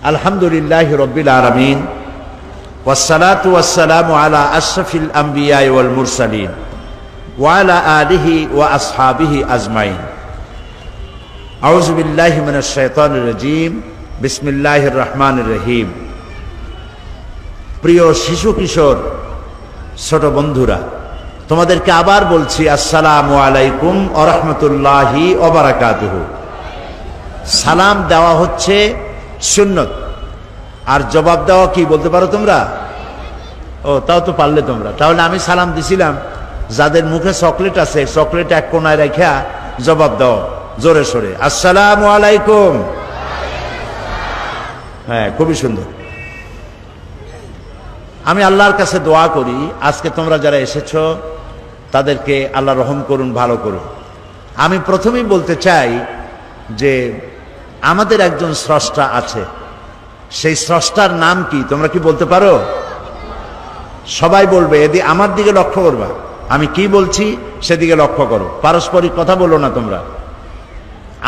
আলহামদুলিল্লাহি রাব্বিল আলামিন ওয়াসসালাতু ওয়াসসালামু আলা আশরাফিল আমবিয়া ওয়াল মুরসালিন ওয়া আলা আলিহি ওয়া আসহাবিহি আজমাইন। আউযু বিল্লাহি মিনাশ শাইতানির রাজীম। বিসমিল্লাহির রহমানির রহিম। প্রিয় শিশু কিশোর ছোট বন্ধুরা, তোমাদেরকে আবার বলছি আসসালামু আলাইকুম ওয়া রাহমাতুল্লাহি ওয়া বারাকাতুহু। সালাম দেওয়া হচ্ছে সুন্নত, আর জবাব দেওয়া কি বলতে পারো তোমরা? ও, তাও তো পারলে তোমরা। তাহলে আমি সালাম দিছিলাম, যাদের মুখে চকলেট আছে চকলেট এক কোনায় রেখা জবাব দাও জোরে সোরে, আসসালামু আলাইকুম। হ্যাঁ, খুবই সুন্দর। আমি আল্লাহর কাছে দোয়া করি আজকে তোমরা যারা এসেছো তাদেরকে আল্লাহ রহম করুন, ভালো করুন। আমি প্রথমেই বলতে চাই যে আমাদের একজন স্রষ্টা আছে। সেই স্রষ্টার নাম কি তোমরা কি বলতে পারো? সবাই বলবে, এদিকে আমার দিকে লক্ষ্য করবা, আমি কি বলছি সেদিকে লক্ষ্য করো, পারস্পরিক কথা বলো না তোমরা।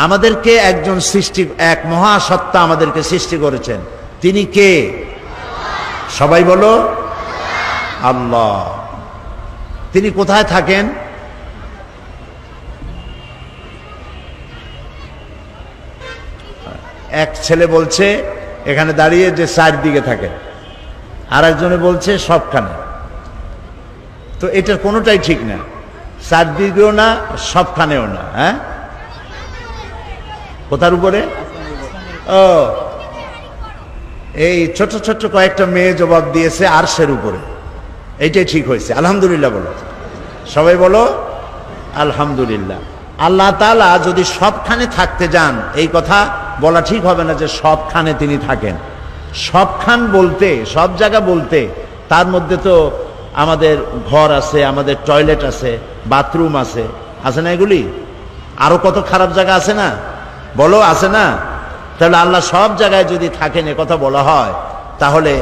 আমাদেরকে একজন সৃষ্টি, এক মহাসত্তা আমাদেরকে সৃষ্টি করেছেন। তিনি কে? সবাই বলো, আল্লাহ। তিনি কোথায় থাকেন? এক ছেলে বলছে এখানে দাঁড়িয়ে যে চারদিকে থাকে, আর একজনে বলছে সবখানে। তো এটার কোনোটাই ঠিক না, চারদিকেও না সবখানেও না। হ্যাঁ, কোথার উপরে? ও, এই ছোট ছোট কয়েকটা মেয়ে জবাব দিয়েছে আরশের উপরে। এইটাই ঠিক হয়েছে। আলহামদুলিল্লাহ বলো, সবাই বলো আলহামদুলিল্লাহ। আল্লাহ তাআলা যদি সবখানে থাকতে যান, এই কথা বলা ঠিক হবে না যে সবখানে তিনি থাকেন। সবখান বলতে, সব জায়গা বলতে, তার মধ্যে তো আমাদের ঘর আছে, আমাদের টয়লেট আছে, বাথরুম আছে, আছে না? এগুলি আরো কত খারাপ জায়গা আছে না? বলো, আছে না? তাহলে আল্লাহ সব জায়গায় যদি থাকেন এ কথা বলা হয়, তাহলে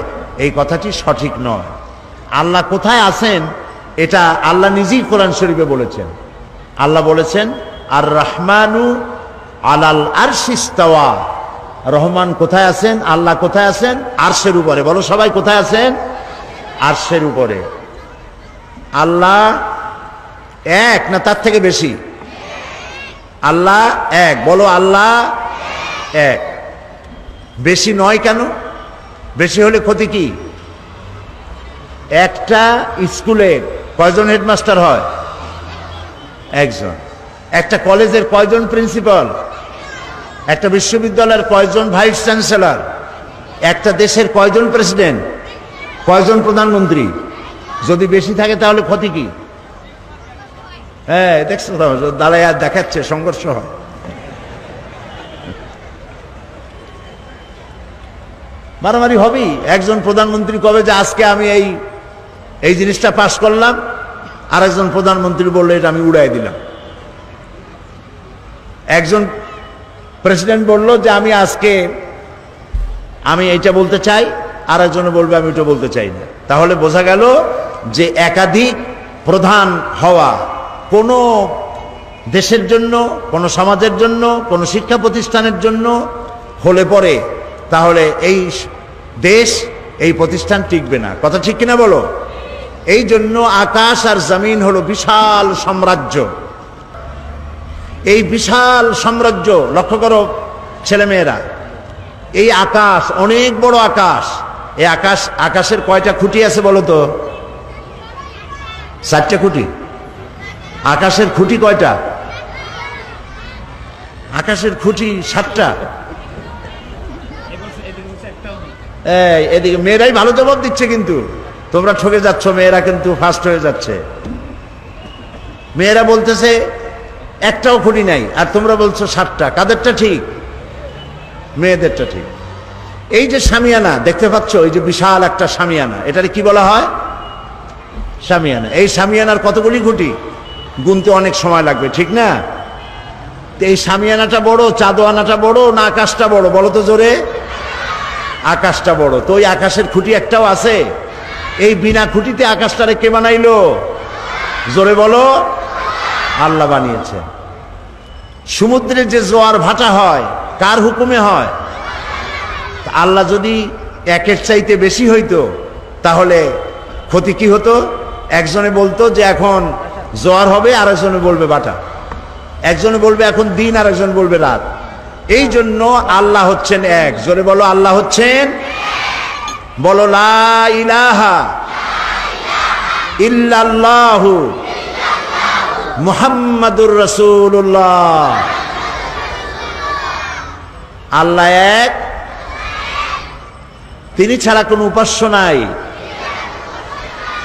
এই কথাটি সঠিক নয়। আল্লাহ কোথায় আছেন এটা আল্লাহ নিজেই কোরআন শরীফে বলেছেন। আল্লাহ বলেছেন, আর রহমানু আলাল আরশি ইস্তাওয়া। রহমান কোথায় আছেন? আল্লাহ কোথায় আছেন? আরশের উপরে। বলো সবাই, কোথায় আছেন? আরশের উপরে। আল্লাহ এক না তার থেকে বেশি? আল্লাহ এক। বলো আল্লাহ এক। বেশি নয় কেন? বেশি হলে ক্ষতি কি? একটা স্কুলে কয়জন হেডমাস্টার হয়? একজন। একটা কলেজের কয়জন প্রিন্সিপাল? একটা বিশ্ববিদ্যালয়ের কয়জন ভাইস চ্যান্সেলর? একটা দেশের কয়জন প্রেসিডেন্ট? কয়জন প্রধানমন্ত্রী? যদি বেশি থাকে তাহলে ক্ষতি কি? হ্যাঁ, দেখছো তো, দাঁড়ায় আর দেখাচ্ছে, সংঘর্ষ হয়। মারামারি হবেই। একজন প্রধানমন্ত্রী কবে যে আজকে আমি এই জিনিসটা পাশ করলাম, আর একজন প্রধানমন্ত্রী বললে এটা আমি উড়াই দিলাম। একজন প্রেসিডেন্ট বলল যে আমি এইটা বলতে চাই, আর একজনে বলবে আমি ওটা বলতে চাই না। তাহলে বোঝা গেল যে একাধিক প্রধান হওয়া কোনো দেশের জন্য, কোনো সমাজের জন্য, কোনো শিক্ষা প্রতিষ্ঠানের জন্য হলে পরে তাহলে এই দেশ, এই প্রতিষ্ঠান টিকবে না। কথা ঠিক কিনা বলো? এই জন্য আকাশ আর জমিন হলো বিশাল সাম্রাজ্য। এই বিশাল সাম্রাজ্য লক্ষ্য করো ছেলেমেয়েরা, এই আকাশ অনেক বড় আকাশ। এই আকাশের কয়টা খুঁটি আছে বলো তো? 4টে খুঁটি। আকাশের খুঁটি কয়টা? আকাশের খুঁটি 7টা। এদিকে মেয়েরাই ভালো জবাব দিচ্ছে, কিন্তু তোমরা ঠকে যাচ্ছ। মেয়েরা কিন্তু ফার্স্ট হয়ে যাচ্ছে। মেয়েরা বলতেছে একটাও খুঁটি নাই, আর তোমরা বলছো 7টা। কাদেরটা ঠিক? মেয়েদেরটা ঠিক। এই যে শামিয়ানা দেখতে পাচ্ছ, এই যে বিশাল একটা শামিয়ানা, এটারে কি বলা হয়? শামিয়ানা। এই শামিয়ানার কতগুলি খুঁটি? গুনতে অনেক সময় লাগবে, ঠিক না? এই শামিয়ানাটা বড়, চাঁদোয়ানাটা বড় না আকাশটা বড়? বলো তো জোরে। আকাশটা বড়। তো ওই আকাশের খুঁটি একটাও আছে? এই বিনা খুঁটিতে আকাশটারে কে বানাইলো? জোরে বলো। আল্লাহ বানিয়েছে। সমুদ্রে যে জোয়ার ভাটা হয় কার হুকুমে হয়? আল্লাহ যদি একের চাইতে বেশি হইতো তাহলে ক্ষতি কি হতো? একজনে বলতো যে এখন জোয়ার হবে, আর একজনে বলবে বাটা, একজনে বলবে এখন দিন, আর একজন বলবে রাত। এই জন্য আল্লাহ হচ্ছেন এক। জোরে বলো, আল্লাহ হচ্ছেন, বলো লা ইলাহা ইল্লাল্লাহু মুহাম্মাদুর রাসূলুল্লাহ। আল্লাহ এক, তিনি ছাড়া কোনো উপাস্য নাই,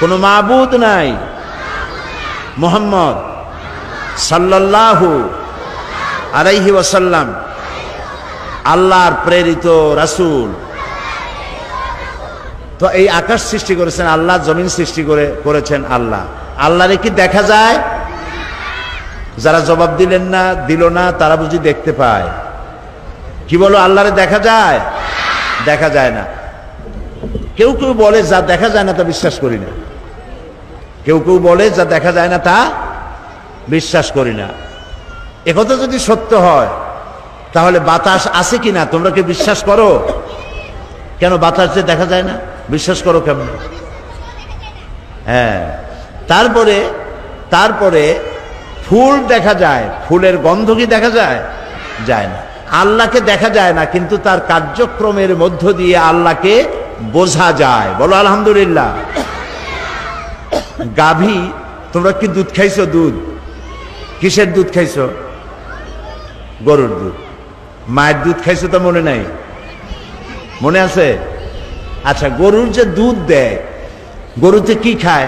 কোনো মাবুদ নাই। মুহাম্মদ সাল্লাল্লাহু আলাইহি ওয়াসাল্লাম আল্লাহর প্রেরিত রাসূল। তো এই আকাশ সৃষ্টি করেছেন আল্লাহ, জমিন সৃষ্টি করেছেন আল্লাহ। আল্লাহরে কি দেখা যায়? যারা জবাব দিল না তারা বুঝি দেখতে পায়। কি বলো, আল্লাহরে দেখা যায়? দেখা যায় না। কেউ কেউ বলে যা দেখা যায় না তা বিশ্বাস করি না, কেউ কেউ বলে যা দেখা যায় না তা বিশ্বাস করি না। একথা যদি সত্য হয় তাহলে বাতাস আছে কিনা তোমরা কি বিশ্বাস করো? কেন বাতাস যে দেখা যায় না বিশ্বাস করো কেমন? হ্যাঁ, তারপরে ফুল দেখা যায়, ফুলের গন্ধ কি দেখা যায়? যায় না। আল্লাহকে দেখা যায় না, কিন্তু তার কার্যক্রমের মধ্য দিয়ে আল্লাহকে বোঝা যায়। বলো আলহামদুলিল্লাহ। গাভী, তোমরা কি দুধ খাইছো? দুধ কিসের দুধ খাইছো? গরুর দুধ। মায়ের দুধ খাইছো তো মনে নাই? মনে আছে? আচ্ছা, গরুর যে দুধ দেয়, গরুতে কি খায়?